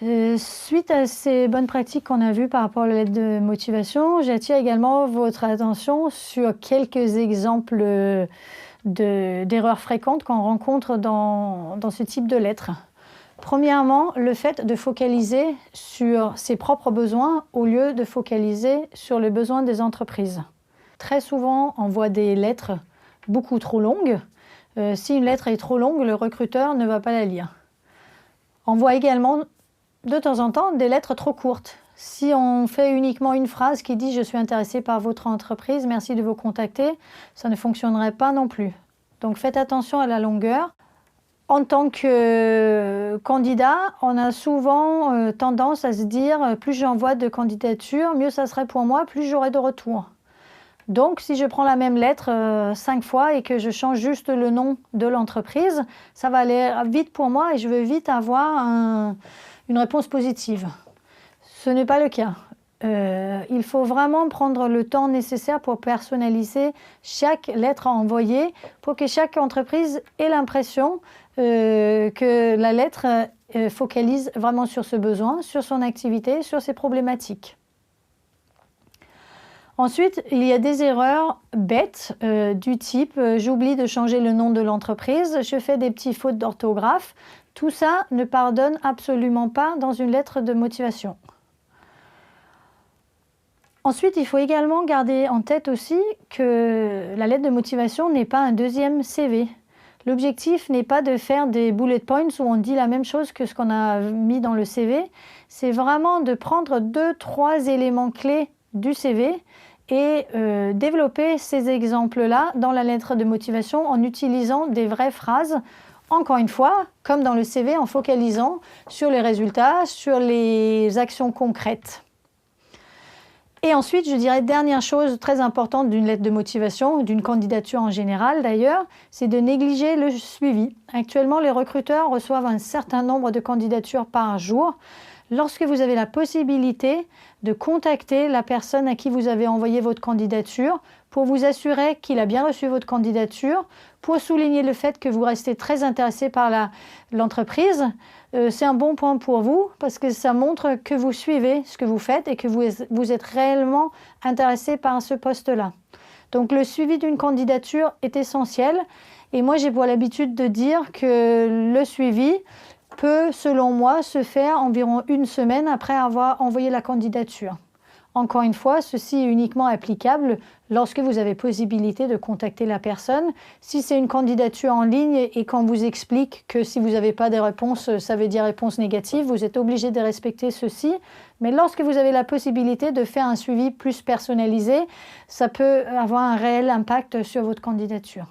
Suite à ces bonnes pratiques qu'on a vues par rapport à la lettre de motivation, j'attire également votre attention sur quelques exemples d'erreurs fréquentes qu'on rencontre dans ce type de lettre. Premièrement, le fait de focaliser sur ses propres besoins au lieu de focaliser sur les besoins des entreprises. Très souvent, on voit des lettres beaucoup trop longues. Si une lettre est trop longue, le recruteur ne va pas la lire. On voit également de temps en temps des lettres trop courtes. Si on fait uniquement une phrase qui dit « Je suis intéressé par votre entreprise, merci de vous contacter », ça ne fonctionnerait pas non plus. Donc faites attention à la longueur. En tant que candidat, on a souvent tendance à se dire « Plus j'envoie de candidatures, mieux ça serait pour moi, plus j'aurai de retours ». Donc, si je prends la même lettre 5 fois et que je change juste le nom de l'entreprise, ça va aller vite pour moi et je vais vite avoir une réponse positive. Ce n'est pas le cas. Il faut vraiment prendre le temps nécessaire pour personnaliser chaque lettre à envoyer pour que chaque entreprise ait l'impression que la lettre focalise vraiment sur ce besoin, sur son activité, sur ses problématiques. Ensuite, il y a des erreurs bêtes du type j'oublie de changer le nom de l'entreprise, je fais des petites fautes d'orthographe. Tout ça ne pardonne absolument pas dans une lettre de motivation. Ensuite, il faut également garder en tête aussi que la lettre de motivation n'est pas un deuxième CV. L'objectif n'est pas de faire des bullet points où on dit la même chose que ce qu'on a mis dans le CV. C'est vraiment de prendre 2-3 éléments clés du CV et développer ces exemples-là dans la lettre de motivation en utilisant des vraies phrases, encore une fois, comme dans le CV, en focalisant sur les résultats, sur les actions concrètes. Et ensuite, je dirais, dernière chose très importante d'une lettre de motivation, d'une candidature en général d'ailleurs, c'est de négliger le suivi. Actuellement, les recruteurs reçoivent un certain nombre de candidatures par jour. Lorsque vous avez la possibilité de contacter la personne à qui vous avez envoyé votre candidature pour vous assurer qu'il a bien reçu votre candidature, pour souligner le fait que vous restez très intéressé par l'entreprise, c'est un bon point pour vous parce que ça montre que vous suivez ce que vous faites et que vous êtes réellement intéressé par ce poste-là. Donc le suivi d'une candidature est essentiel et moi j'ai pour l'habitude de dire que le suivi peut, selon moi, se faire environ 1 semaine après avoir envoyé la candidature. Encore une fois, ceci est uniquement applicable lorsque vous avez possibilité de contacter la personne. Si c'est une candidature en ligne et qu'on vous explique que si vous n'avez pas de réponse, ça veut dire réponse négative, vous êtes obligé de respecter ceci. Mais lorsque vous avez la possibilité de faire un suivi plus personnalisé, ça peut avoir un réel impact sur votre candidature.